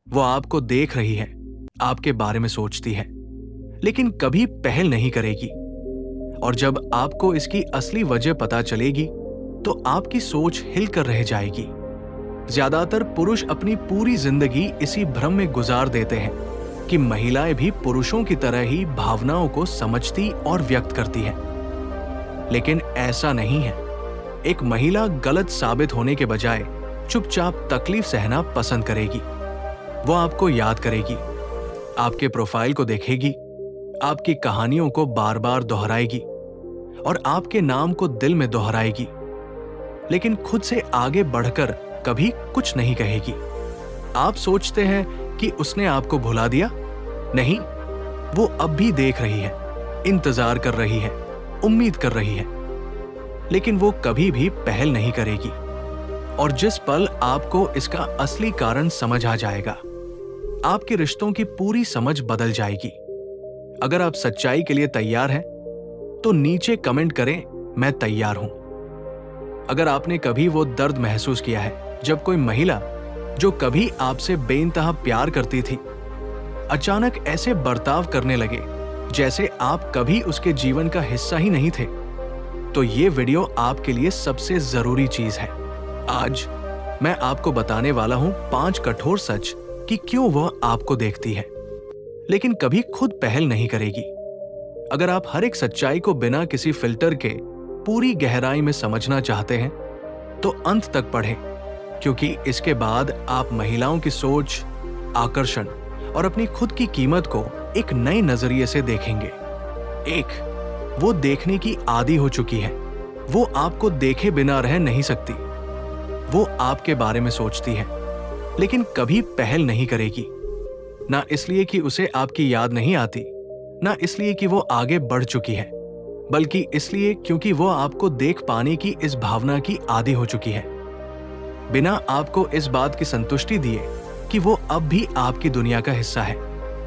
वो आपको देख रही है, आपके बारे में सोचती है, लेकिन कभी पहल नहीं करेगी। और जब आपको इसकी असली वजह पता चलेगी तो आपकी सोच हिलकर रह जाएगी। ज्यादातर पुरुष अपनी पूरी जिंदगी इसी भ्रम में गुजार देते हैं कि महिलाएं भी पुरुषों की तरह ही भावनाओं को समझती और व्यक्त करती हैं। लेकिन ऐसा नहीं है। एक महिला गलत साबित होने के बजाय चुपचाप तकलीफ सहना पसंद करेगी। वो आपको याद करेगी, आपके प्रोफाइल को देखेगी, आपकी कहानियों को बार बार दोहराएगी और आपके नाम को दिल में दोहराएगी, लेकिन खुद से आगे बढ़कर कभी कुछ नहीं कहेगी। आप सोचते हैं कि उसने आपको भुला दिया? नहीं, वो अब भी देख रही है, इंतजार कर रही है, उम्मीद कर रही है, लेकिन वो कभी भी पहल नहीं करेगी। और जिस पल आपको इसका असली कारण समझ आ जाएगा, आपके रिश्तों की पूरी समझ बदल जाएगी। अगर आप सच्चाई के लिए तैयार हैं तो नीचे कमेंट करें, मैं तैयार हूं। अगर आपने कभी वो दर्द महसूस किया है जब कोई महिला जो कभी आपसे बेइंतहा प्यार करती थी अचानक ऐसे बर्ताव करने लगे जैसे आप कभी उसके जीवन का हिस्सा ही नहीं थे, तो ये वीडियो आपके लिए सबसे जरूरी चीज है। आज मैं आपको बताने वाला हूं 5 कठोर सच कि क्यों वह आपको देखती है लेकिन कभी खुद पहल नहीं करेगी। अगर आप हर एक सच्चाई को बिना किसी फिल्टर के पूरी गहराई में समझना चाहते हैं तो अंत तक पढ़ें, क्योंकि इसके बाद आप महिलाओं की सोच, आकर्षण और अपनी खुद की कीमत को एक नए नजरिए से देखेंगे। 1, वो देखने की आदी हो चुकी है। वो आपको देखे बिना रह नहीं सकती। वो आपके बारे में सोचती है लेकिन कभी पहल नहीं करेगी, ना इसलिए कि उसे आपकी याद नहीं आती, ना इसलिए कि वो आगे बढ़ चुकी है, बल्कि इसलिए क्योंकि वो आपको देख पाने की इस भावना की आदी हो चुकी है, बिना आपको इस बात की संतुष्टि दिए कि वो अब भी आपकी दुनिया का हिस्सा है।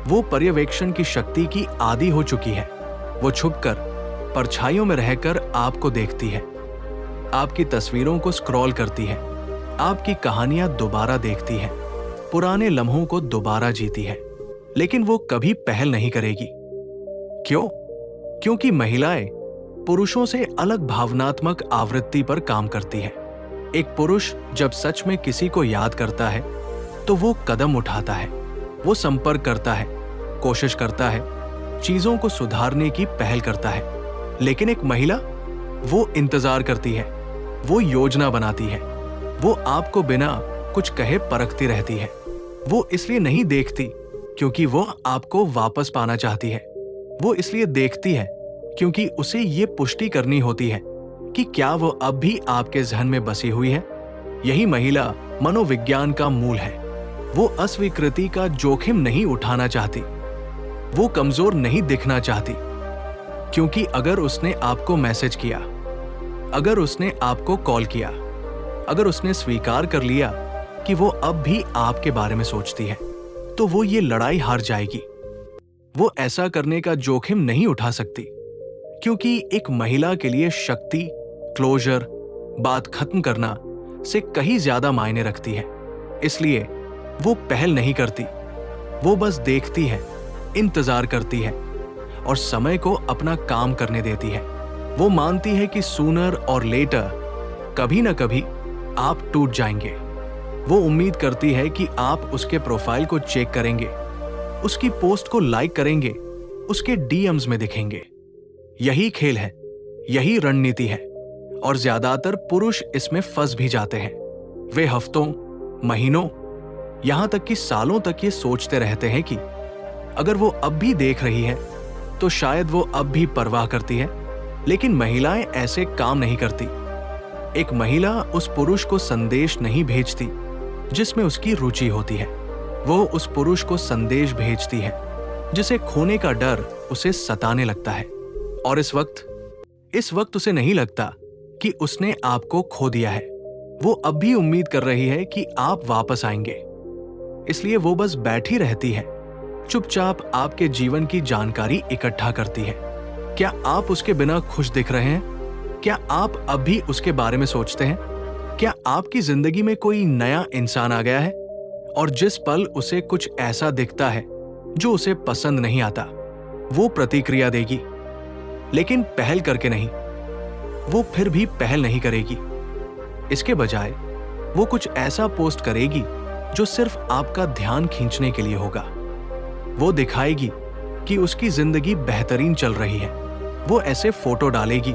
वो पर्यवेक्षण की शक्ति की आदी हो चुकी है। वो छुपकर, परछाइयों में रहकर आपको देखती है, आपकी तस्वीरों को स्क्रॉल करती है, आपकी कहानियां दोबारा देखती है, पुराने लम्हों को दोबारा जीती है, लेकिन वो कभी पहल नहीं करेगी। क्यों? क्योंकि महिलाएं पुरुषों से अलग भावनात्मक आवृत्ति पर काम करती है। एक पुरुष जब सच में किसी को याद करता है तो वो कदम उठाता है, वो संपर्क करता है, कोशिश करता है, चीजों को सुधारने की पहल करता है। लेकिन एक महिला, वो इंतजार करती है, वो योजना बनाती है, वो आपको बिना कुछ कहे परखती रहती है। वो इसलिए नहीं देखती क्योंकि वो आपको वापस पाना चाहती है। वो इसलिए देखती है क्योंकि उसे ये पुष्टि करनी होती है कि क्या वो अब भी आपके जहन में बसी हुई है। यही महिला मनोविज्ञान का मूल है। वो अस्वीकृति का जोखिम नहीं उठाना चाहती, वो कमजोर नहीं दिखना चाहती, क्योंकि अगर उसने आपको मैसेज किया, अगर उसने आपको कॉल किया, अगर उसने स्वीकार कर लिया कि वो अब भी आपके बारे में सोचती है, तो वो ये लड़ाई हार जाएगी। वो ऐसा करने का जोखिम नहीं उठा सकती, क्योंकि एक महिला के लिए शक्ति, क्लोजर, बात खत्म करना से कहीं ज्यादा मायने रखती है। इसलिए वो पहल नहीं करती, वो बस देखती है, इंतजार करती है और समय को अपना काम करने देती है। वो मानती है कि सूनर और लेटर कभी ना कभी आप टूट जाएंगे। वो उम्मीद करती है कि आप उसके प्रोफाइल को चेक करेंगे, उसकी पोस्ट को लाइक करेंगे, उसके डीएम्स में दिखेंगे। यही खेल है, यही रणनीति है, और ज्यादातर पुरुष इसमें फंस भी जाते हैं। वे हफ्तों, महीनों, यहां तक कि सालों तक ये सोचते रहते हैं कि अगर वो अब भी देख रही है तो शायद वो अब भी परवाह करती है। लेकिन महिलाएं ऐसे काम नहीं करती। एक महिला उस पुरुष को संदेश नहीं भेजती जिसमें उसकी रुचि होती है। वो उस पुरुष को संदेश भेजती है जिसे खोने का डर उसे सताने लगता है। और इस वक्त उसे नहीं लगता कि उसने आपको खो दिया है। वो अब भी उम्मीद कर रही है कि आप वापस आएंगे। इसलिए वो बस बैठी रहती है, चुपचाप आपके जीवन की जानकारी इकट्ठा करती है। क्या आप उसके बिना खुश दिख रहे हैं? क्या आप अब भी उसके बारे में सोचते हैं? क्या आपकी जिंदगी में कोई नया इंसान आ गया है? और जिस पल उसे कुछ ऐसा दिखता है जो उसे पसंद नहीं आता, वो प्रतिक्रिया देगी, लेकिन पहल करके नहीं। वो फिर भी पहल नहीं करेगी। इसके बजाय वो कुछ ऐसा पोस्ट करेगी जो सिर्फ आपका ध्यान खींचने के लिए होगा। वो दिखाएगी कि उसकी जिंदगी बेहतरीन चल रही है। वो ऐसे फोटो डालेगी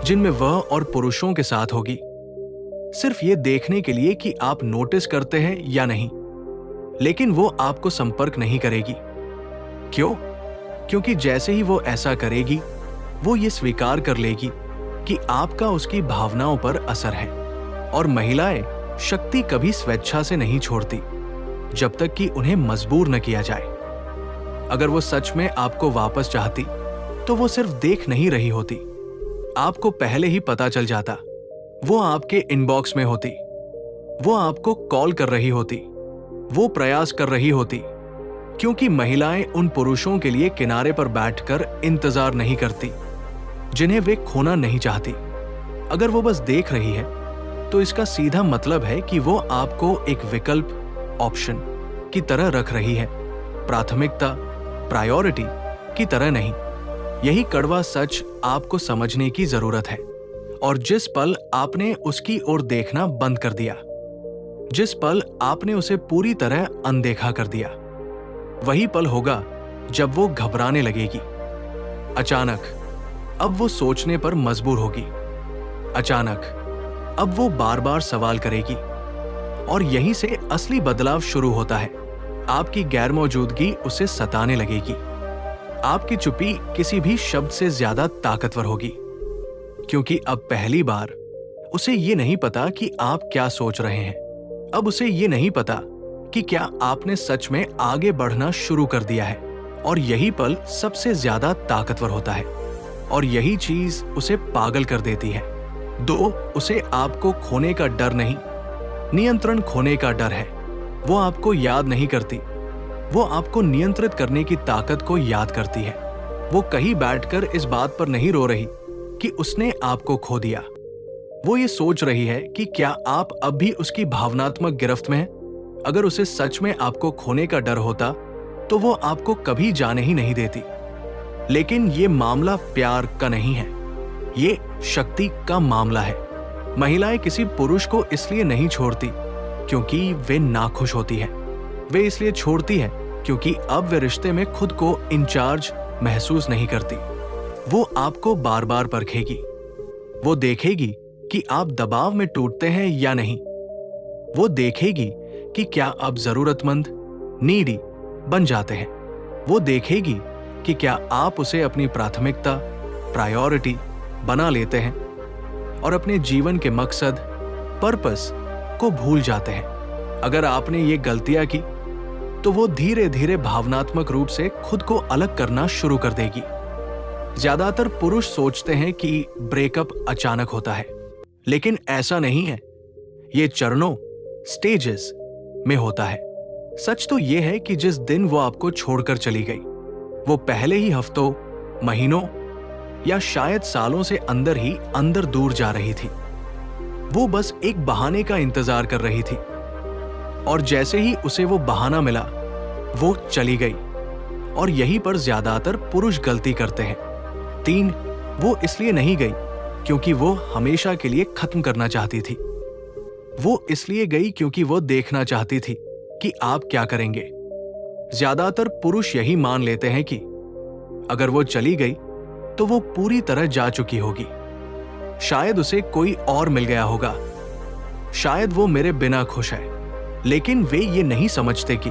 जिनमें वह और पुरुषों के साथ होगी, सिर्फ ये देखने के लिए कि आप नोटिस करते हैं या नहीं। लेकिन वो आपको संपर्क नहीं करेगी। क्यों? क्योंकि जैसे ही वो ऐसा करेगी, वो ये स्वीकार कर लेगी कि आपका उसकी भावनाओं पर असर है। और महिलाएं शक्ति कभी स्वेच्छा से नहीं छोड़ती जब तक कि उन्हें मजबूर न किया जाए। अगर वो सच में आपको वापस चाहती तो वो सिर्फ देख नहीं रही होती, आपको पहले ही पता चल जाता। वो आपके इनबॉक्स में होती, वो आपको कॉल कर रही होती, वो प्रयास कर रही होती। क्योंकि महिलाएं उन पुरुषों के लिए किनारे पर बैठकर इंतजार नहीं करती जिन्हें वे खोना नहीं चाहती। अगर वो बस देख रही है तो इसका सीधा मतलब है कि वो आपको एक विकल्प, ऑप्शन की तरह रख रही है, प्राथमिकता, प्रायोरिटी की तरह नहीं। यही कड़वा सच आपको समझने की जरूरत है। और जिस पल आपने उसकी ओर देखना बंद कर दिया, जिस पल आपने उसे पूरी तरह अनदेखा कर दिया, वही पल होगा जब वो घबराने लगेगी। अचानक अब वो सोचने पर मजबूर होगी। अचानक अब वो बार बार सवाल करेगी। और यहीं से असली बदलाव शुरू होता है। आपकी गैरमौजूदगी उसे सताने लगेगी। आपकी चुप्पी किसी भी शब्द से ज्यादा ताकतवर होगी, क्योंकि अब पहली बार उसे ये नहीं पता कि आप क्या सोच रहे हैं। अब उसे ये नहीं पता कि क्या आपने सच में आगे बढ़ना शुरू कर दिया है। और यही पल सबसे ज्यादा ताकतवर होता है। और यही चीज उसे पागल कर देती है। उसे आपको खोने का डर नहीं, नियंत्रण खोने का डर है। वो आपको याद नहीं करती, वो आपको नियंत्रित करने की ताकत को याद करती है। वो कहीं बैठकर इस बात पर नहीं रो रही कि उसने आपको खो दिया। वो ये सोच रही है कि क्या आप अब भी उसकी भावनात्मक गिरफ्त में हैं। अगर उसे सच में आपको खोने का डर होता तो वो आपको कभी जाने ही नहीं देती। लेकिन ये मामला प्यार का नहीं है, ये शक्ति का मामला है। महिलाएं किसी पुरुष को इसलिए नहीं छोड़ती क्योंकि वे नाखुश होती हैं। वे इसलिए छोड़ती हैं क्योंकि अब वे रिश्ते में खुद को इंचार्ज महसूस नहीं करती। वो आपको बार बार परखेगी। वो देखेगी कि आप दबाव में टूटते हैं या नहीं। वो देखेगी कि क्या आप जरूरतमंद, नीडी बन जाते हैं। वो देखेगी कि क्या आप उसे अपनी प्राथमिकता, प्रायोरिटी बना लेते हैं और अपने जीवन के मकसद, पर्पस को भूल जाते हैं। अगर आपने ये गलतियां की तो वो धीरे धीरे भावनात्मक रूप से खुद को अलग करना शुरू कर देगी। ज्यादातर पुरुष सोचते हैं कि ब्रेकअप अचानक होता है, लेकिन ऐसा नहीं है। ये चरणों, स्टेजेस में होता है। सच तो यह है कि जिस दिन वो आपको छोड़कर चली गई, वो पहले ही हफ्तों, महीनों या शायद सालों से अंदर ही अंदर दूर जा रही थी। वो बस एक बहाने का इंतजार कर रही थी। और जैसे ही उसे वो बहाना मिला, वो चली गई। और यहीं पर ज्यादातर पुरुष गलती करते हैं। 3, वो इसलिए नहीं गई क्योंकि वो हमेशा के लिए खत्म करना चाहती थी। वो इसलिए गई क्योंकि वो देखना चाहती थी कि आप क्या करेंगे। ज्यादातर पुरुष यही मान लेते हैं कि अगर वो चली गई तो वो पूरी तरह जा चुकी होगी। शायद उसे कोई और मिल गया होगा, शायद वो मेरे बिना खुश है। लेकिन वे ये नहीं समझते कि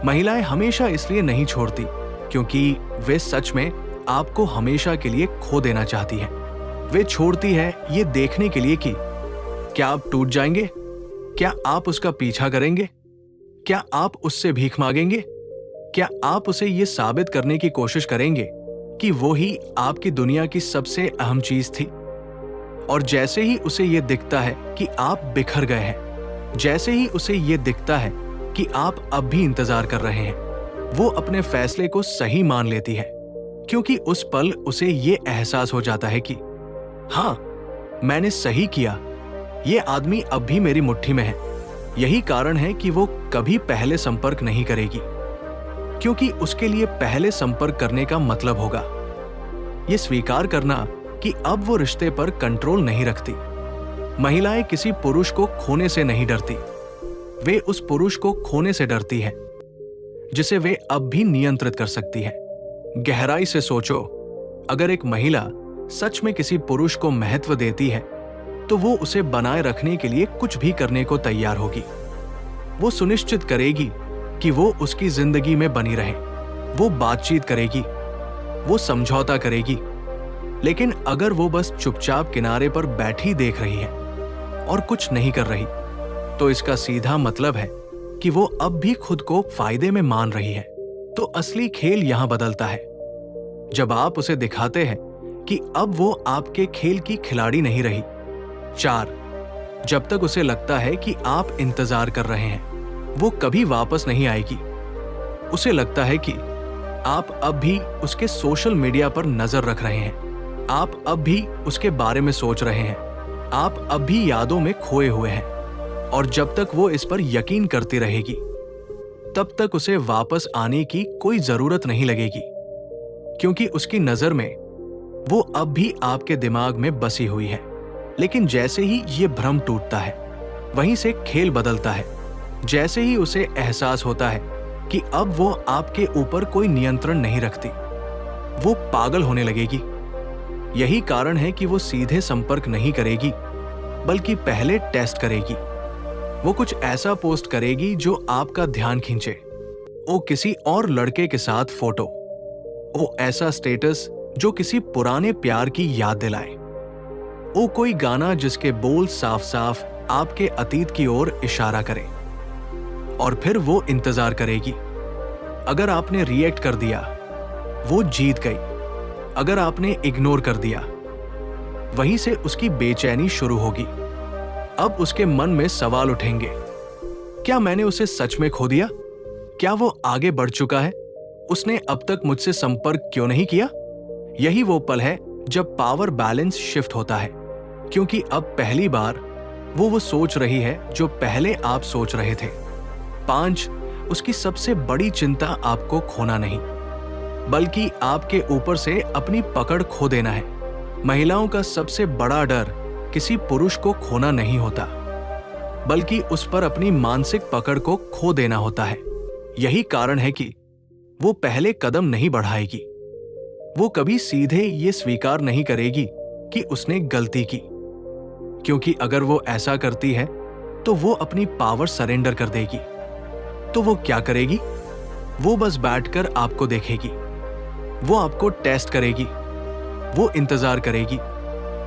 महिलाएं हमेशा इसलिए नहीं छोड़ती क्योंकि वे सच में आपको हमेशा के लिए खो देना चाहती हैं। वे छोड़ती है ये देखने के लिए कि क्या आप टूट जाएंगे, क्या आप उसका पीछा करेंगे, क्या आप उससे भीख मांगेंगे, क्या आप उसे ये साबित करने की कोशिश करेंगे कि वो ही आपकी दुनिया की सबसे अहम चीज थी। और जैसे ही उसे ये दिखता है कि आप बिखर गए हैं, जैसे ही उसे ये दिखता है कि आप अब भी इंतजार कर रहे हैं, वो अपने फैसले को सही मान लेती है। क्योंकि उस पल उसे ये एहसास हो जाता है कि हाँ, मैंने सही किया, ये आदमी अब भी मेरी मुट्ठी में है, यही कारण है कि वो कभी पहले संपर्क नहीं करेगी, क्योंकि उसके लिए पहले संपर्क करने का मतलब होगा ये स्वीकार करना कि अब वो रिश्ते पर कंट्रोल नहीं रखती। महिलाएं किसी पुरुष को खोने से नहीं डरती, वे उस पुरुष को खोने से डरती हैं जिसे वे अब भी नियंत्रित कर सकती है। गहराई से सोचो, अगर एक महिला सच में किसी पुरुष को महत्व देती है तो वो उसे बनाए रखने के लिए कुछ भी करने को तैयार होगी। वो सुनिश्चित करेगी कि वो उसकी जिंदगी में बनी रहे, वो बातचीत करेगी, वो समझौता करेगी। लेकिन अगर वो बस चुपचाप किनारे पर बैठी देख रही है और कुछ नहीं कर रही, तो इसका सीधा मतलब है कि वो अब भी खुद को फायदे में मान रही है। तो असली खेल यहां बदलता है जब आप उसे दिखाते हैं कि अब वो आपके खेल की खिलाड़ी नहीं रही। 4, जब तक उसे लगता है कि आप इंतजार कर रहे हैं, वो कभी वापस नहीं आएगी। उसे लगता है कि आप अब भी उसके सोशल मीडिया पर नजर रख रहे हैं, आप अब भी उसके बारे में सोच रहे हैं, आप अब भी यादों में खोए हुए हैं। और जब तक वो इस पर यकीन करती रहेगी, तब तक उसे वापस आने की कोई जरूरत नहीं लगेगी, क्योंकि उसकी नजर में वो अब भी आपके दिमाग में बसी हुई है। लेकिन जैसे ही ये भ्रम टूटता है, वहीं से खेल बदलता है। जैसे ही उसे एहसास होता है कि अब वो आपके ऊपर कोई नियंत्रण नहीं रखती, वो पागल होने लगेगी। यही कारण है कि वो सीधे संपर्क नहीं करेगी, बल्कि पहले टेस्ट करेगी। वो कुछ ऐसा पोस्ट करेगी जो आपका ध्यान खींचे। वो किसी और लड़के के साथ फोटो, वो ऐसा स्टेटस जो किसी पुराने प्यार की याद दिलाए, वो कोई गाना जिसके बोल साफ साफ आपके अतीत की ओर इशारा करे। और फिर वो इंतजार करेगी। अगर आपने रिएक्ट कर दिया, वो जीत गई। अगर आपने इग्नोर कर दिया, वहीं से उसकी बेचैनी शुरू होगी। अब उसके मन में सवाल उठेंगे, क्या मैंने उसे सच में खो दिया? क्या वो आगे बढ़ चुका है? उसने अब तक मुझसे संपर्क क्यों नहीं किया? यही वो पल है जब पावर बैलेंस शिफ्ट होता है, क्योंकि अब पहली बार वो सोच रही है जो पहले आप सोच रहे थे। 5, उसकी सबसे बड़ी चिंता आपको खोना नहीं, बल्कि आपके ऊपर से अपनी पकड़ खो देना है। महिलाओं का सबसे बड़ा डर किसी पुरुष को खोना नहीं होता, बल्कि उस पर अपनी मानसिक पकड़ को खो देना होता है। यही कारण है कि वो पहले कदम नहीं बढ़ाएगी। वो कभी सीधे ये स्वीकार नहीं करेगी कि उसने गलती की, क्योंकि अगर वो ऐसा करती है तो वो अपनी पावर सरेंडर कर देगी। तो वो क्या करेगी? वो बस बैठकर आपको देखेगी, वो आपको टेस्ट करेगी, वो इंतजार करेगी,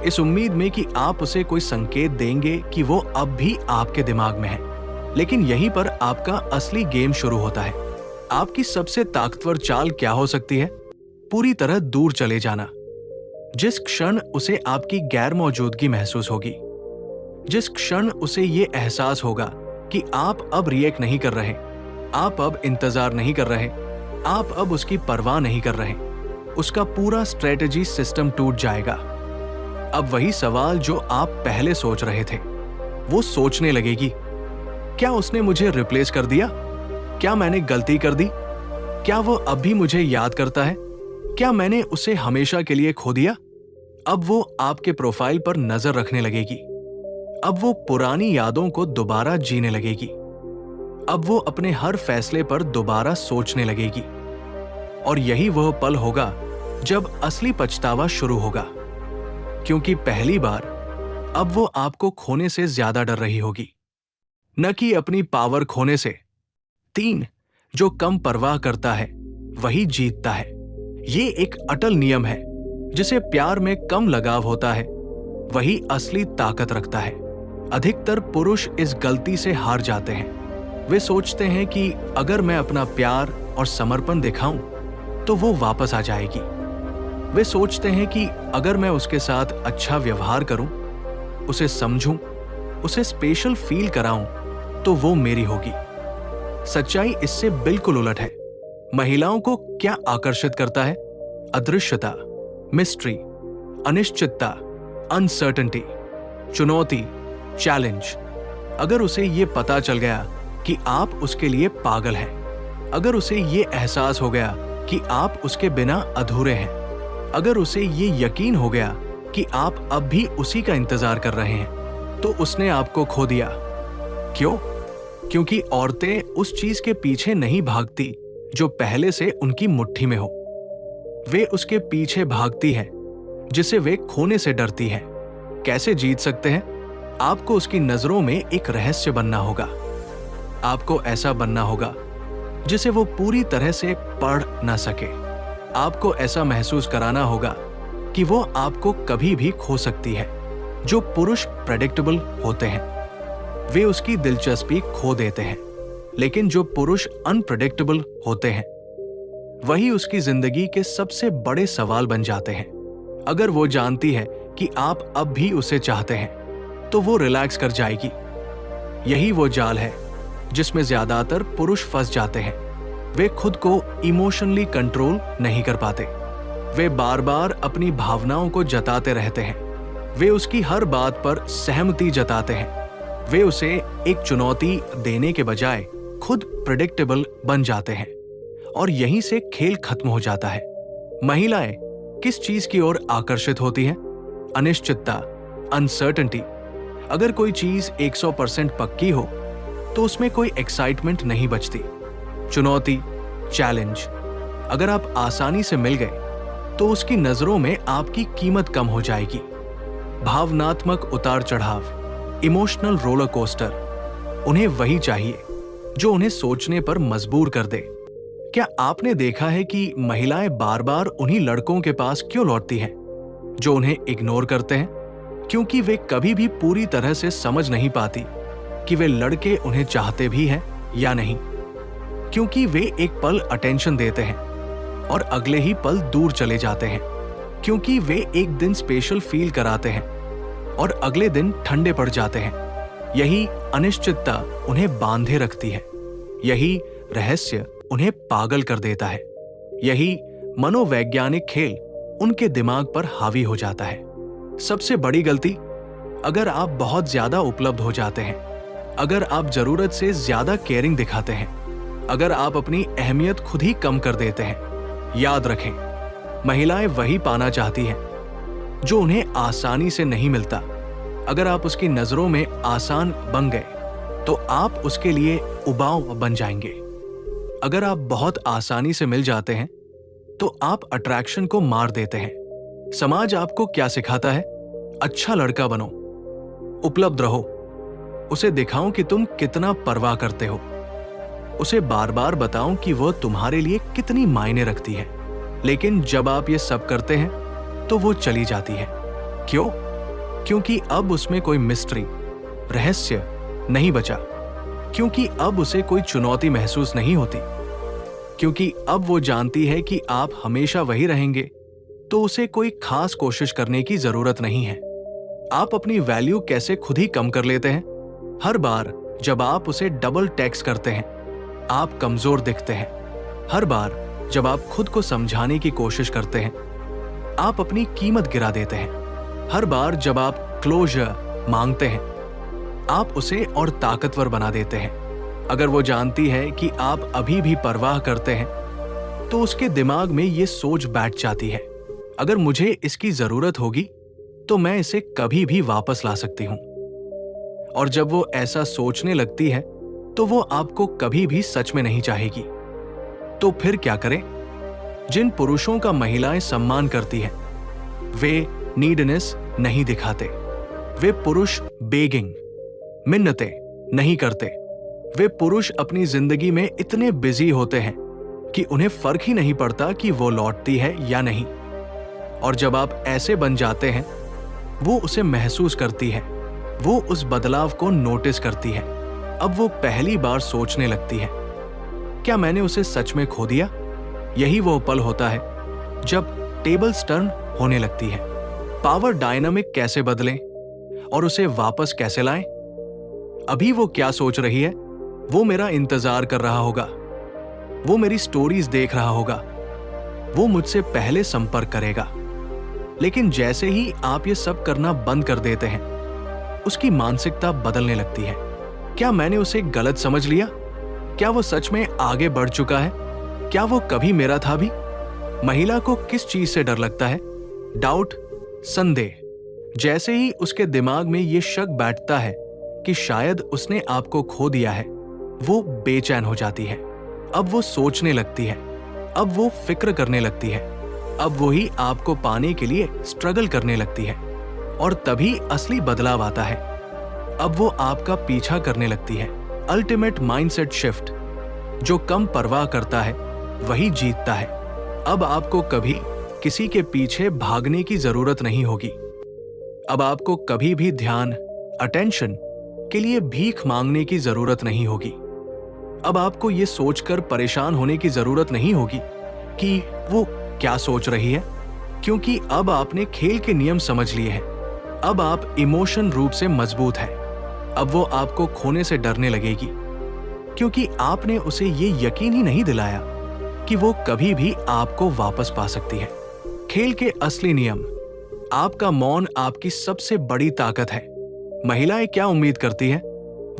इस उम्मीद में कि आप उसे कोई संकेत देंगे कि वो अब भी आपके दिमाग में है। लेकिन यहीं पर आपका असली गेम शुरू होता है। आपकी सबसे ताकतवर चाल क्या हो सकती है? पूरी तरह दूर चले जाना। जिस क्षण उसे आपकी गैर मौजूदगी महसूस होगी, जिस क्षण उसे ये एहसास होगा कि आप अब रिएक्ट नहीं कर रहे, आप अब इंतजार नहीं कर रहे, आप अब उसकी परवाह नहीं कर रहे, उसका पूरा स्ट्रेटेजी सिस्टम टूट जाएगा। अब वही सवाल जो आप पहले सोच रहे थे, वो सोचने लगेगी, क्या उसने मुझे रिप्लेस कर दिया? क्या मैंने गलती कर दी? क्या वो अब भी मुझे याद करता है? क्या मैंने उसे हमेशा के लिए खो दिया? अब वो आपके प्रोफाइल पर नजर रखने लगेगी। अब वो पुरानी यादों को दोबारा जीने लगेगी। अब वो अपने हर फैसले पर दोबारा सोचने लगेगी। और यही वह पल होगा जब असली पछतावा शुरू होगा, क्योंकि पहली बार अब वो आपको खोने से ज्यादा डर रही होगी, न कि अपनी पावर खोने से। 3, जो कम परवाह करता है वही जीतता है। ये एक अटल नियम है। जिसे प्यार में कम लगाव होता है वही असली ताकत रखता है। अधिकतर पुरुष इस गलती से हार जाते हैं। वे सोचते हैं कि अगर मैं अपना प्यार और समर्पण दिखाऊं तो वो वापस आ जाएगी। वे सोचते हैं कि अगर मैं उसके साथ अच्छा व्यवहार करूं, उसे समझूं, उसे स्पेशल फील कराऊं, तो वो मेरी होगी। सच्चाई इससे बिल्कुल उलट है। महिलाओं को क्या आकर्षित करता है? अदृश्यता, मिस्ट्री, अनिश्चितता, अनसर्टेनिटी, चुनौती, चैलेंज। अगर उसे ये पता चल गया कि आप उसके लिए पागल हैं, अगर उसे ये एहसास हो गया कि आप उसके बिना अधूरे हैं, अगर उसे ये यकीन हो गया कि आप अब भी उसी का इंतजार कर रहे हैं, तो उसने आपको खो दिया। क्यों? क्योंकि औरतें उस चीज के पीछे नहीं भागती जो पहले से उनकी मुट्ठी में हो। वे उसके पीछे भागती हैं जिसे वे खोने से डरती हैं। कैसे जीत सकते हैं? आपको उसकी नजरों में एक रहस्य बनना होगा। आपको ऐसा बनना होगा जिसे वो पूरी तरह से पढ़ ना सके। आपको ऐसा महसूस कराना होगा कि वो आपको कभी भी खो सकती है। जो पुरुष प्रेडिक्टेबल होते हैं वे उसकी दिलचस्पी खो देते हैं, लेकिन जो पुरुष अनप्रेडिक्टेबल होते हैं वही उसकी जिंदगी के सबसे बड़े सवाल बन जाते हैं। अगर वो जानती है कि आप अब भी उसे चाहते हैं तो वो रिलैक्स कर जाएगी। यही वो जाल है जिसमें ज्यादातर पुरुष फंस जाते हैं। वे खुद को इमोशनली कंट्रोल नहीं कर पाते। वे बार बार अपनी भावनाओं को जताते रहते हैं। वे उसकी हर बात पर सहमति जताते हैं। वे उसे एक चुनौती देने के बजाय खुद प्रेडिक्टेबल बन जाते हैं और यहीं से खेल खत्म हो जाता है। महिलाएं किस चीज की ओर आकर्षित होती हैं? अनिश्चितता, अनसर्टेनिटी। अगर कोई चीज 100% पक्की हो तो उसमें कोई एक्साइटमेंट नहीं बचती। चुनौती, चैलेंज। अगर आप आसानी से मिल गए तो उसकी नजरों में आपकी कीमत कम हो जाएगी। भावनात्मक उतार चढ़ाव, इमोशनल रोलर कोस्टर। उन्हें वही चाहिए जो उन्हें सोचने पर मजबूर कर दे। क्या आपने देखा है कि महिलाएं बार बार उन्हीं लड़कों के पास क्यों लौटती हैं जो उन्हें इग्नोर करते हैं? क्योंकि वे कभी भी पूरी तरह से समझ नहीं पाती कि वे लड़के उन्हें चाहते भी हैं या नहीं। क्योंकि वे एक पल अटेंशन देते हैं और अगले ही पल दूर चले जाते हैं। क्योंकि वे एक दिन स्पेशल फील कराते हैं और अगले दिन ठंडे पड़ जाते हैं। यही अनिश्चितता उन्हें बांधे रखती है। यही रहस्य उन्हें पागल कर देता है। यही मनोवैज्ञानिक खेल उनके दिमाग पर हावी हो जाता है। सबसे बड़ी गलती, अगर आप बहुत ज्यादा उपलब्ध हो जाते हैं, अगर आप जरूरत से ज्यादा केयरिंग दिखाते हैं, अगर आप अपनी अहमियत खुद ही कम कर देते हैं, याद रखें, महिलाएं वही पाना चाहती हैं जो उन्हें आसानी से नहीं मिलता। अगर आप उसकी नजरों में आसान बन गए तो आप उसके लिए उबाऊ बन जाएंगे। अगर आप बहुत आसानी से मिल जाते हैं तो आप अट्रैक्शन को मार देते हैं। समाज आपको क्या सिखाता है? अच्छा लड़का बनो, उपलब्ध रहो, उसे दिखाओ कि तुम कितना परवाह करते हो, उसे बार बार बताओ कि वह तुम्हारे लिए कितनी मायने रखती है। लेकिन जब आप ये सब करते हैं तो वो चली जाती है। क्यों? क्योंकि अब उसमें कोई मिस्ट्री, रहस्य नहीं बचा। क्योंकि अब उसे कोई चुनौती महसूस नहीं होती। क्योंकि अब वो जानती है कि आप हमेशा वही रहेंगे, तो उसे कोई खास कोशिश करने की जरूरत नहीं है। आप अपनी वैल्यू कैसे खुद ही कम कर लेते हैं? हर बार जब आप उसे डबल टैक्स करते हैं, आप कमजोर दिखते हैं। हर बार जब आप खुद को समझाने की कोशिश करते हैं, आप अपनी कीमत गिरा देते हैं। हर बार जब आप क्लोजर मांगते हैं, आप उसे और ताकतवर बना देते हैं। अगर वो जानती है कि आप अभी भी परवाह करते हैं, तो उसके दिमाग में ये सोच बैठ जाती है, अगर मुझे इसकी जरूरत होगी तो मैं इसे कभी भी वापस ला सकती हूं। और जब वो ऐसा सोचने लगती है तो वो आपको कभी भी सच में नहीं चाहेगी। तो फिर क्या करें? जिन पुरुषों का महिलाएं सम्मान करती हैं, वे नीडनेस नहीं दिखाते। वे पुरुष बेगिंग, मिन्नतें नहीं करते। वे पुरुष अपनी जिंदगी में इतने बिजी होते हैं कि उन्हें फर्क ही नहीं पड़ता कि वो लौटती है या नहीं। और जब आप ऐसे बन जाते हैं, वो उसे महसूस करती है, वो उस बदलाव को नोटिस करती है। अब वो पहली बार सोचने लगती है, क्या मैंने उसे सच में खो दिया? यही वो पल होता है जब टेबल्स टर्न होने लगती है। पावर डायनामिक कैसे बदलें और उसे वापस कैसे लाएं? अभी वो क्या सोच रही है? वो मेरा इंतजार कर रहा होगा, वो मेरी स्टोरीज देख रहा होगा, वो मुझसे पहले संपर्क करेगा। लेकिन जैसे ही आप ये सब करना बंद कर देते हैं, उसकी मानसिकता बदलने लगती है। क्या मैंने उसे गलत समझ लिया? क्या वो सच में आगे बढ़ चुका है? क्या वो कभी मेरा था भी? महिला को किस चीज से डर लगता है? डाउट, संदेह। जैसे ही उसके दिमाग में ये शक बैठता है कि शायद उसने आपको खो दिया है, वो बेचैन हो जाती है। अब वो सोचने लगती है, अब वो फिक्र करने लगती है, अब वो ही आपको पाने के लिए स्ट्रगल करने लगती है। और तभी असली बदलाव आता है। अब वो आपका पीछा करने लगती है। Ultimate mindset shift. जो कम परवाह करता है वही जीतता है। अब आपको कभी किसी के पीछे भागने की जरूरत नहीं होगी। अब आपको कभी भी ध्यान, अटेंशन के लिए भीख मांगने की जरूरत नहीं होगी। अब आपको ये सोचकर परेशान होने की जरूरत नहीं होगी कि वो क्या सोच रही है, क्योंकि अब आपने खेल के नियम समझ लिए हैं। अब आप इमोशन रूप से मजबूत हैं। अब वो आपको खोने से डरने लगेगी, क्योंकि आपने उसे ये यकीन ही नहीं दिलाया कि वो कभी भी आपको वापस पा सकती है। खेल के असली नियम। आपका मौन आपकी सबसे बड़ी ताकत है। महिलाएं क्या उम्मीद करती हैं?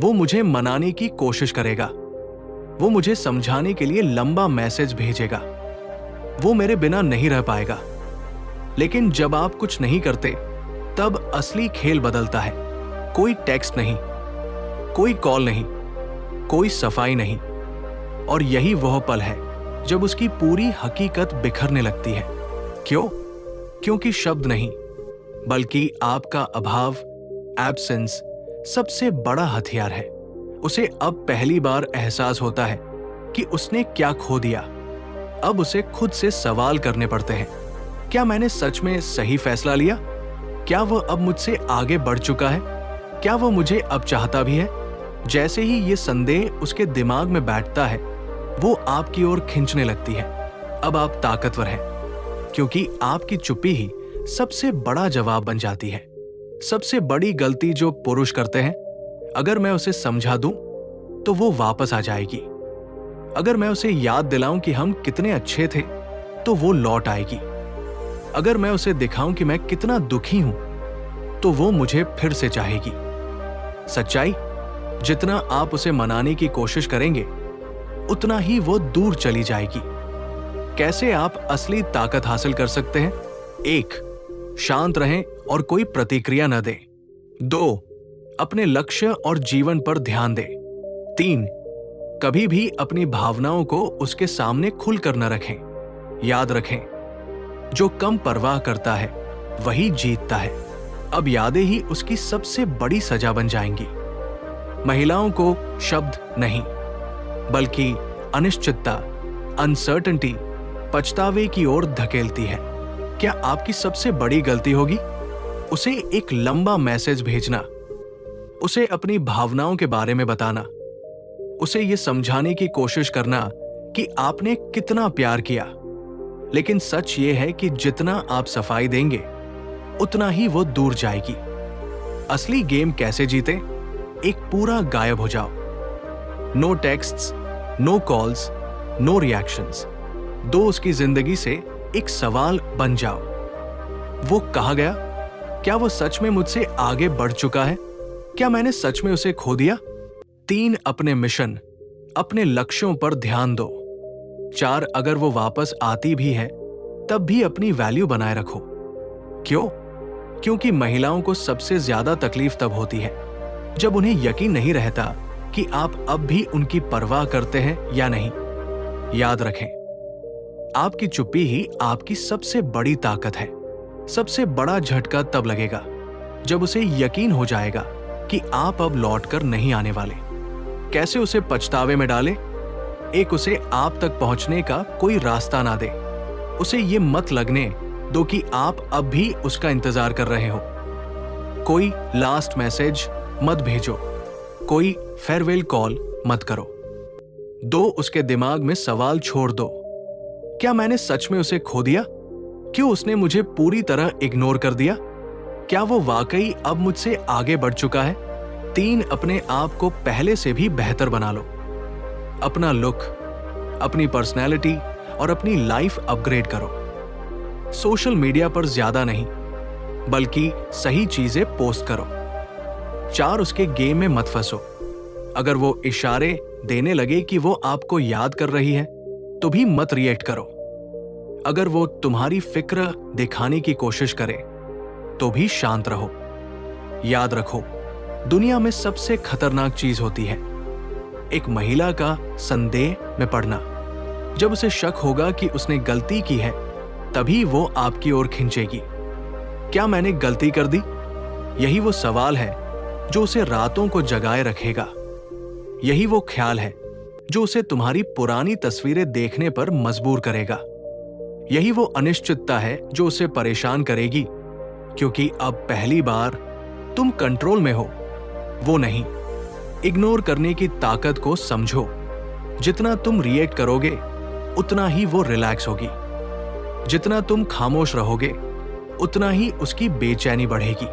वो मुझे मनाने की कोशिश करेगा, वो मुझे समझाने के लिए लंबा मैसेज भेजेगा, वो मेरे बिना नहीं रह पाएगा। लेकिन जब आप कुछ नहीं करते, तब असली खेल बदलता है। कोई टेक्स्ट नहीं, कोई कॉल नहीं, कोई सफाई नहीं। और यही वह पल है जब उसकी पूरी हकीकत बिखरने लगती है। क्यों? क्योंकि शब्द नहीं, बल्कि आपका अभाव, एब्सेंस सबसे बड़ा हथियार है। उसे अब पहली बार एहसास होता है कि उसने क्या खो दिया। अब उसे खुद से सवाल करने पड़ते हैं। क्या मैंने सच में सही फैसला लिया? क्या वह अब मुझसे आगे बढ़ चुका है? क्या वो मुझे अब चाहता भी है? जैसे ही ये संदेह उसके दिमाग में बैठता है, वो आपकी ओर खींचने लगती है। अब आप ताकतवर हैं, क्योंकि आपकी चुप्पी ही सबसे बड़ा जवाब बन जाती है। सबसे बड़ी गलती जो पुरुष करते हैं, अगर मैं उसे समझा दूं तो वो वापस आ जाएगी। अगर मैं उसे याद दिलाऊं कि हम कितने अच्छे थे तो वो लौट आएगी। अगर मैं उसे दिखाऊं कि मैं कितना दुखी हूं तो वो मुझे फिर से चाहेगी। सच्चाई, जितना आप उसे मनाने की कोशिश करेंगे, उतना ही वो दूर चली जाएगी। कैसे आप असली ताकत हासिल कर सकते हैं? 1. शांत रहें और कोई प्रतिक्रिया न दें। 2. अपने लक्ष्य और जीवन पर ध्यान दें। 3. कभी भी अपनी भावनाओं को उसके सामने खुलकर न रखें। याद रखें, जो कम परवाह करता है वही जीतता है। अब यादें ही उसकी सबसे बड़ी सजा बन जाएंगी। महिलाओं को शब्द नहीं, बल्कि अनिश्चितता, अनसर्टेनिटी पछतावे की ओर धकेलती है। क्या आपकी सबसे बड़ी गलती होगी? उसे एक लंबा मैसेज भेजना, उसे अपनी भावनाओं के बारे में बताना, उसे यह समझाने की कोशिश करना कि आपने कितना प्यार किया। लेकिन सच ये है कि जितना आप सफाई देंगे, उतना ही वो दूर जाएगी। असली गेम कैसे जीते? एक पूरा गायब हो जाओ। No texts, no calls, no reactions. दो उसकी जिंदगी से एक सवाल बन जाओ। वो कहाँ गया? क्या वो सच में मुझसे आगे बढ़ चुका है? क्या मैंने सच में उसे खो दिया? 3. अपने मिशन, अपने लक्ष्यों पर ध्यान दो। 4. अगर वो वापस आती भी है, तब भी अपनी वैल्यू बनाए रखो। क्यों? क्योंकि महिलाओं को सबसे ज्यादा तकलीफ तब होती है जब उन्हें यकीन नहीं रहता कि आप अब भी उनकी परवाह करते हैं या नहीं। याद रखें, आपकी चुप्पी ही आपकी सबसे बड़ी ताकत है। सबसे बड़ा झटका तब लगेगा जब उसे यकीन हो जाएगा कि आप अब लौटकर नहीं आने वाले। कैसे उसे पछतावे में डालें? 1. उसे आप तक पहुंचने का कोई रास्ता ना दे। उसे ये मत लगने दो कि आप अब भी उसका इंतजार कर रहे हो। कोई लास्ट मैसेज मत भेजो, कोई फेयरवेल कॉल मत करो। 2. उसके दिमाग में सवाल छोड़ दो, क्या मैंने सच में उसे खो दिया? क्यों उसने मुझे पूरी तरह इग्नोर कर दिया? क्या वो वाकई अब मुझसे आगे बढ़ चुका है? 3. अपने आप को पहले से भी बेहतर बना लो। अपना लुक, अपनी पर्सनैलिटी और अपनी लाइफ अपग्रेड करो। सोशल मीडिया पर ज्यादा नहीं, बल्कि सही चीजें पोस्ट करो। 4. उसके गेम में मत फंसो। अगर वो इशारे देने लगे कि वो आपको याद कर रही है, तो भी मत रिएक्ट करो। अगर वो तुम्हारी फिक्र दिखाने की कोशिश करे, तो भी शांत रहो। याद रखो, दुनिया में सबसे खतरनाक चीज होती है एक महिला का संदेह में पड़ना। जब उसे शक होगा कि उसने गलती की है, तभी वो आपकी ओर खींचेगी। क्या मैंने गलती कर दी? यही वो सवाल है जो उसे रातों को जगाए रखेगा। यही वो ख्याल है जो उसे तुम्हारी पुरानी तस्वीरें देखने पर मजबूर करेगा। यही वो अनिश्चितता है जो उसे परेशान करेगी, क्योंकि अब पहली बार तुम कंट्रोल में हो, वो नहीं। इग्नोर करने की ताकत को समझो। जितना तुम रिएक्ट करोगे, उतना ही वो रिलैक्स होगी। जितना तुम खामोश रहोगे, उतना ही उसकी बेचैनी बढ़ेगी।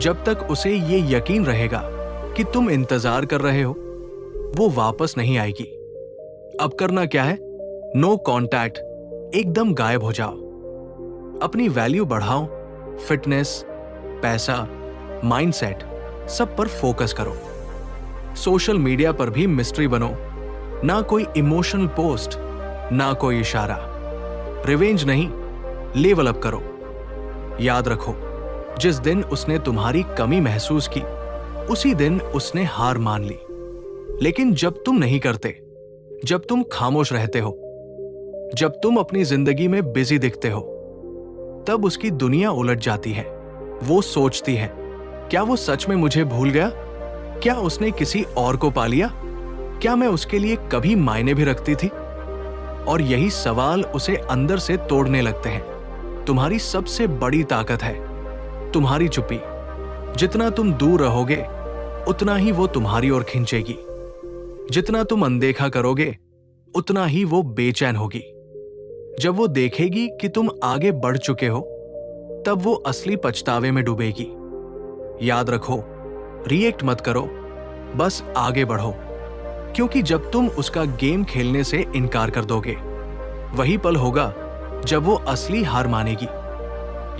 जब तक उसे ये यकीन रहेगा कि तुम इंतजार कर रहे हो, वो वापस नहीं आएगी। अब करना क्या है? नो कॉन्टैक्ट, एकदम गायब हो जाओ। अपनी वैल्यू बढ़ाओ। फिटनेस, पैसा, माइंडसेट, सब पर फोकस करो। सोशल मीडिया पर भी मिस्ट्री बनो। ना कोई इमोशनल पोस्ट, ना कोई इशारा। रिवेंज नहीं, लेवल अप करो। याद रखो, जिस दिन उसने तुम्हारी कमी महसूस की, उसी दिन उसने हार मान ली। लेकिन जब तुम नहीं करते, जब तुम खामोश रहते हो, जब तुम अपनी जिंदगी में बिजी दिखते हो, तब उसकी दुनिया उलट जाती है। वो सोचती है, क्या वो सच में मुझे भूल गया? क्या उसने किसी और को पा लिया? क्या मैं उसके लिए कभी मायने भी रखती थी? और यही सवाल उसे अंदर से तोड़ने लगते हैं। तुम्हारी सबसे बड़ी ताकत है तुम्हारी चुप्पी। जितना तुम दूर रहोगे, उतना ही वो तुम्हारी ओर खींचेगी। जितना तुम अनदेखा करोगे, उतना ही वो बेचैन होगी। जब वो देखेगी कि तुम आगे बढ़ चुके हो, तब वो असली पछतावे में डूबेगी। याद रखो, रिएक्ट मत करो, बस आगे बढ़ो। क्योंकि जब तुम उसका गेम खेलने से इनकार कर दोगे, वही पल होगा जब वो असली हार मानेगी।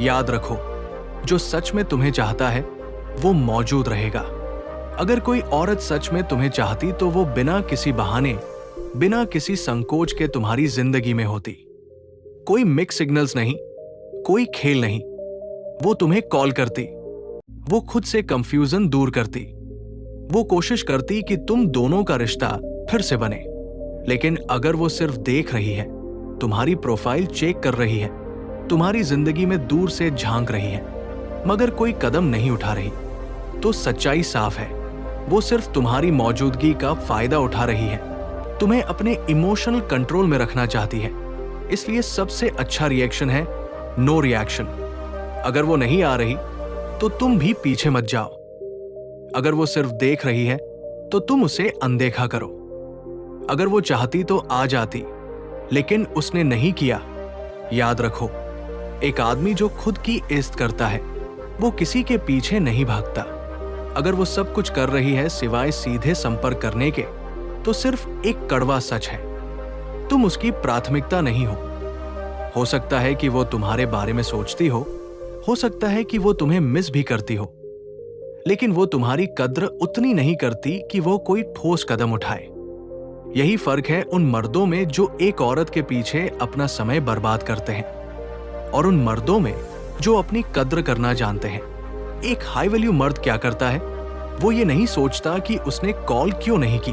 याद रखो, जो सच में तुम्हें चाहता है, वो मौजूद रहेगा। अगर कोई औरत सच में तुम्हें चाहती, तो वो बिना किसी बहाने, बिना किसी संकोच के तुम्हारी जिंदगी में होती। कोई मिक्स सिग्नल्स नहीं, कोई खेल नहीं। वो तुम्हें कॉल करती, वो खुद से कंफ्यूजन दूर करती, वो कोशिश करती कि तुम दोनों का रिश्ता फिर से बने। लेकिन अगर वो सिर्फ देख रही है, तुम्हारी प्रोफाइल चेक कर रही है, तुम्हारी जिंदगी में दूर से झांक रही है, मगर कोई कदम नहीं उठा रही, तो सच्चाई साफ है, वो सिर्फ तुम्हारी मौजूदगी का फायदा उठा रही है। तुम्हें अपने इमोशनल कंट्रोल में रखना चाहती है। इसलिए सबसे अच्छा रिएक्शन है नो रिएक्शन। अगर वो नहीं आ रही, तो तुम भी पीछे मत जाओ। अगर वो सिर्फ देख रही है, तो तुम उसे अनदेखा करो। अगर वो चाहती तो आ जाती, लेकिन उसने नहीं किया। याद रखो, एक आदमी जो खुद की इज्जत करता है, वो किसी के पीछे नहीं भागता। अगर वो सब कुछ कर रही है सिवाय सीधे संपर्क करने के, तो सिर्फ एक कड़वा सच है, तुम उसकी प्राथमिकता नहीं हो। हो सकता है कि वो तुम्हारे बारे में सोचती हो सकता है कि वो तुम्हें मिस भी करती हो, लेकिन वो तुम्हारी कद्र उतनी नहीं करती कि वो कोई ठोस कदम उठाए। यही फर्क है उन मर्दों में जो एक औरत के पीछे अपना समय बर्बाद करते हैं, और उन मर्दों में जो अपनी कद्र करना जानते हैं। एक हाई वैल्यू मर्द क्या करता है? वो ये नहीं सोचता कि उसने कॉल क्यों नहीं की।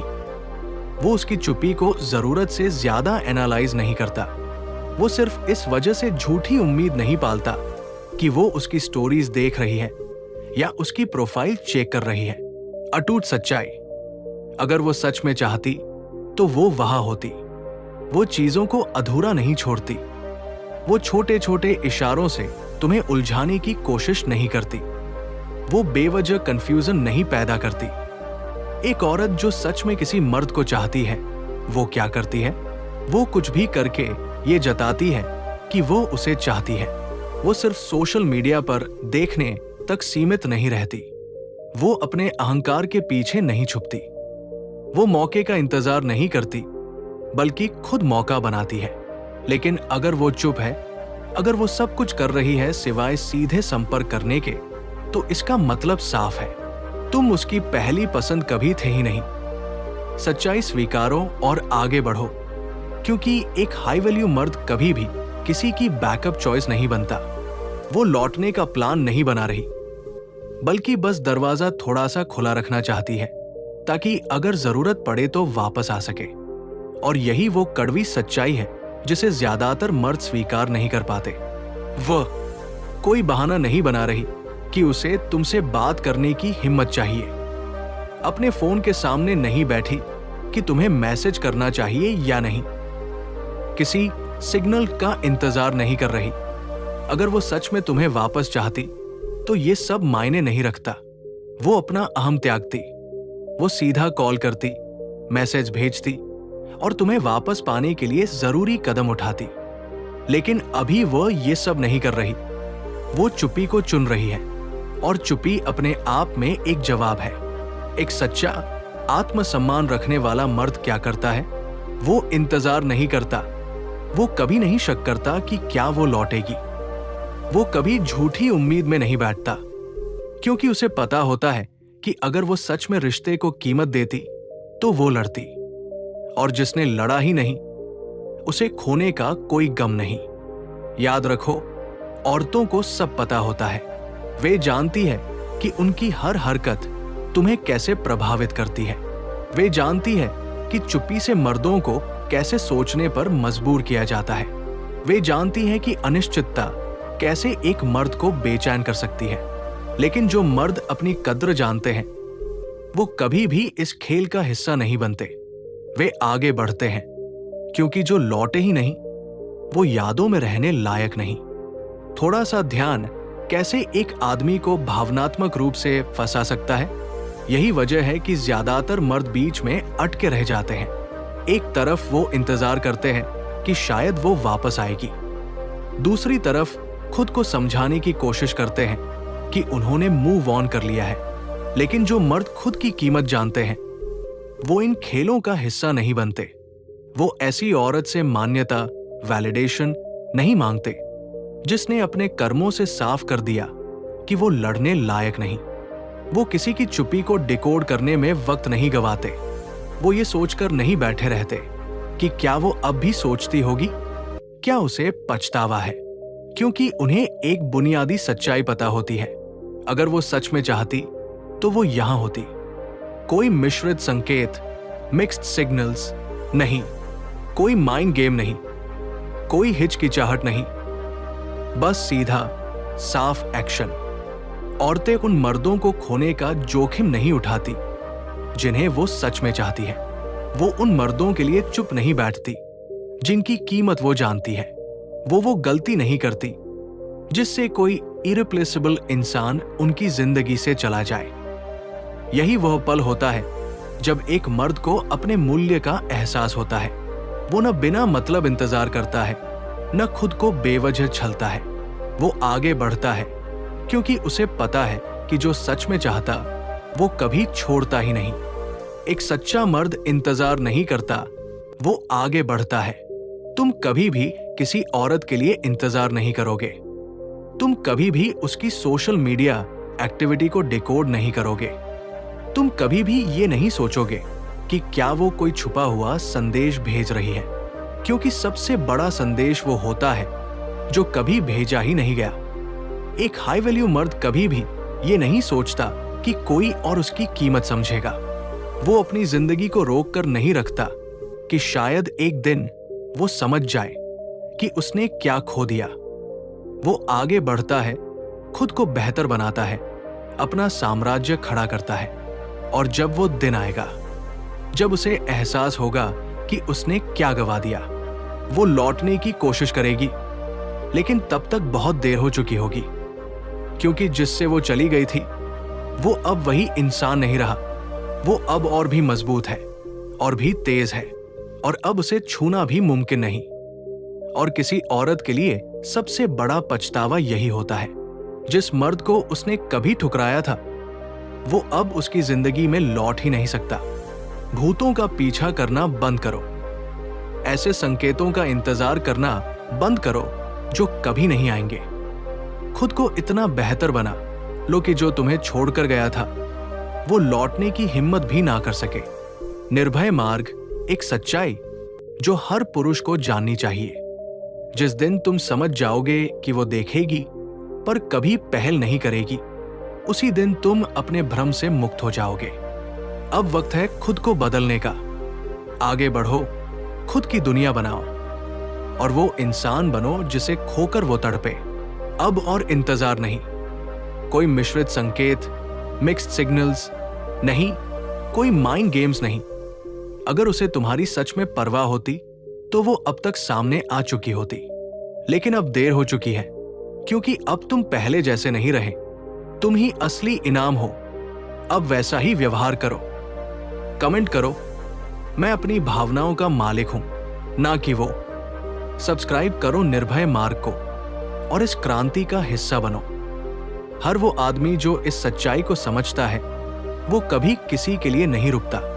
वो उसकी चुप्पी को जरूरत से ज्यादा एनालाइज नहीं करता। वो सिर्फ इस वजह से झूठी उम्मीद नहीं पालता कि वो उसकी स्टोरीज देख रही है या उसकी प्रोफाइल चेक कर रही है। अटूट सच्चाई, अगर वो सच में चाहती, तो वो वहां होती। वो चीजों को अधूरा नहीं छोड़ती। वो छोटे छोटे इशारों से तुम्हें उलझाने की कोशिश नहीं करती। वो बेवजह कंफ्यूजन नहीं पैदा करती। एक औरत जो सच में किसी मर्द को चाहती है, वो क्या करती है? वो कुछ भी करके ये जताती है कि वो उसे चाहती है। वो सिर्फ सोशल मीडिया पर देखने तक सीमित नहीं रहती। वो अपने अहंकार के पीछे नहीं छुपती। वो मौके का इंतजार नहीं करती, बल्कि खुद मौका बनाती है। लेकिन अगर वो चुप है, अगर वो सब कुछ कर रही है सिवाय सीधे संपर्क करने के, तो इसका मतलब साफ है, तुम उसकी पहली पसंद कभी थे ही नहीं। सच्चाई स्वीकारो और आगे बढ़ो, क्योंकि एक हाई वैल्यू मर्द कभी भी किसी की बैकअप चॉइस नहीं बनता। वो लौटने का प्लान नहीं बना रही, बल्कि बस दरवाजा थोड़ा सा खुला रखना चाहती है, ताकि अगर जरूरत पड़े तो वापस आ सके। और यही वो कड़वी सच्चाई है जिसे ज्यादातर मर्द स्वीकार नहीं कर पाते। वह कोई बहाना नहीं बना रही कि उसे तुमसे बात करने की हिम्मत चाहिए, अपने फोन के सामने नहीं बैठी कि तुम्हें मैसेज करना चाहिए या नहीं, किसी सिग्नल का इंतजार नहीं कर रही। अगर वो सच में तुम्हें वापस चाहती तो ये सब मायने नहीं रखता। वो अपना अहम त्यागती, वो सीधा कॉल करती, मैसेज भेजती और तुम्हें वापस पाने के लिए जरूरी कदम उठाती। लेकिन अभी वो ये सब नहीं कर रही। वो चुप्पी को चुन रही है, और चुप्पी अपने आप में एक जवाब है। एक सच्चा आत्मसम्मान रखने वाला मर्द क्या करता है? वो इंतजार नहीं करता। वो कभी नहीं शक करता कि क्या वो लौटेगी। वो कभी झूठी उम्मीद में नहीं बैठता, क्योंकि उसे पता होता है कि अगर वो सच में रिश्ते को कीमत देती तो वो लड़ती। और जिसने लड़ा ही नहीं, उसे खोने का कोई गम नहीं। याद रखो, औरतों को सब पता होता है। वे जानती है कि उनकी हर हरकत तुम्हें कैसे प्रभावित करती है। वे जानती है कि चुप्पी से मर्दों को कैसे सोचने पर मजबूर किया जाता है। वे जानती है कि अनिश्चितता कैसे एक मर्द को बेचैन कर सकती है। लेकिन जो मर्द अपनी कद्र जानते हैं, वो कभी भी इस खेल का हिस्सा नहीं बनते। वे आगे बढ़ते हैं, क्योंकि जो लौटे ही नहीं, वो यादों में रहने लायक नहीं। थोड़ा सा ध्यान कैसे एक आदमी को भावनात्मक रूप से फंसा सकता है। यही वजह है कि ज्यादातर मर्द बीच में अटके रह जाते हैं। एक तरफ वो इंतजार करते हैं कि शायद वो वापस आएगी, दूसरी तरफ खुद को समझाने की कोशिश करते हैं कि उन्होंने मूव ऑन कर लिया है। लेकिन जो मर्द खुद की कीमत जानते हैं, वो इन खेलों का हिस्सा नहीं बनते। वो ऐसी औरत से मान्यता, वैलिडेशन नहीं मांगते जिसने अपने कर्मों से साफ कर दिया कि वो लड़ने लायक नहीं। वो किसी की चुप्पी को डिकोड करने में वक्त नहीं गवाते। वो ये सोचकर नहीं बैठे रहते कि क्या वो अब भी सोचती होगी, क्या उसे पछतावा है, क्योंकि उन्हें एक बुनियादी सच्चाई पता होती है। अगर वो सच में चाहती तो वो यहां होती। कोई मिश्रित संकेत, मिक्स्ड सिग्नल्स नहीं, कोई माइंड गेम नहीं, कोई हिचकिचाहट नहीं, बस सीधा साफ एक्शन। औरतें उन मर्दों को खोने का जोखिम नहीं उठाती जिन्हें वो सच में चाहती है। वो उन मर्दों के लिए चुप नहीं बैठती जिनकी कीमत वो जानती है। वो गलती नहीं करती जिससे कोई इरिप्लेसेबल इंसान उनकी जिंदगी से चला जाए। यही वह पल होता है जब एक मर्द को अपने मूल्य का एहसास होता है। वो न बिना मतलब इंतजार करता है, न खुद को बेवजह छलता है। वो आगे बढ़ता है क्योंकि उसे पता है कि जो सच में चाहता वो कभी छोड़ता ही नहीं। एक सच्चा मर्द इंतजार नहीं करता, वो आगे बढ़ता है। तुम कभी भी किसी औरत के लिए इंतजार नहीं करोगे। तुम कभी भी उसकी सोशल मीडिया एक्टिविटी को डिकोड नहीं करोगे। तुम कभी भी ये नहीं सोचोगे कि क्या वो कोई छुपा हुआ संदेश भेज रही है, क्योंकि सबसे बड़ा संदेश वो होता है जो कभी भेजा ही नहीं गया। एक हाई वैल्यू मर्द कभी भी ये नहीं सोचता कि कोई और उसकी कीमत समझेगा। वो अपनी जिंदगी को रोक कर नहीं रखता कि शायद एक दिन वो समझ जाए कि उसने क्या खो दिया। वो आगे बढ़ता है, खुद को बेहतर बनाता है, अपना साम्राज्य खड़ा करता है। और जब वो दिन आएगा जब उसे एहसास होगा कि उसने क्या गवा दिया, वो लौटने की कोशिश करेगी, लेकिन तब तक बहुत देर हो चुकी होगी, क्योंकि जिससे वो चली गई थी वो अब वही इंसान नहीं रहा। वो अब और भी मजबूत है और भी तेज है, और अब उसे छूना भी मुमकिन नहीं। और किसी औरत के लिए सबसे बड़ा पछतावा यही होता है, जिस मर्द को उसने कभी ठुकराया था वो अब उसकी जिंदगी में लौट ही नहीं सकता। भूतों का पीछा करना बंद करो। ऐसे संकेतों का इंतजार करना बंद करो जो कभी नहीं आएंगे। खुद को इतना बेहतर बना लो कि जो तुम्हें छोड़कर गया था वो लौटने की हिम्मत भी ना कर सके। निर्भय मार्ग एक सच्चाई जो हर पुरुष को जाननी चाहिए। जिस दिन तुम समझ जाओगे कि वो देखेगी पर कभी पहल नहीं करेगी, उसी दिन तुम अपने भ्रम से मुक्त हो जाओगे। अब वक्त है खुद को बदलने का। आगे बढ़ो, खुद की दुनिया बनाओ और वो इंसान बनो जिसे खोकर वो तड़पे। अब और इंतजार नहीं, कोई मिश्रित संकेत, मिक्स्ड सिग्नल्स नहीं, कोई माइंड गेम्स नहीं। अगर उसे तुम्हारी सच में परवाह होती तो वो अब तक सामने आ चुकी होती। लेकिन अब देर हो चुकी है, क्योंकि अब तुम पहले जैसे नहीं रहे। तुम ही असली इनाम हो। अब वैसा ही व्यवहार करो। कमेंट करो, मैं अपनी भावनाओं का मालिक हूं, ना कि वो। सब्सक्राइब करो निर्भय मार्ग को और इस क्रांति का हिस्सा बनो। हर वो आदमी जो इस सच्चाई को समझता है, वो कभी किसी के लिए नहीं रुकता।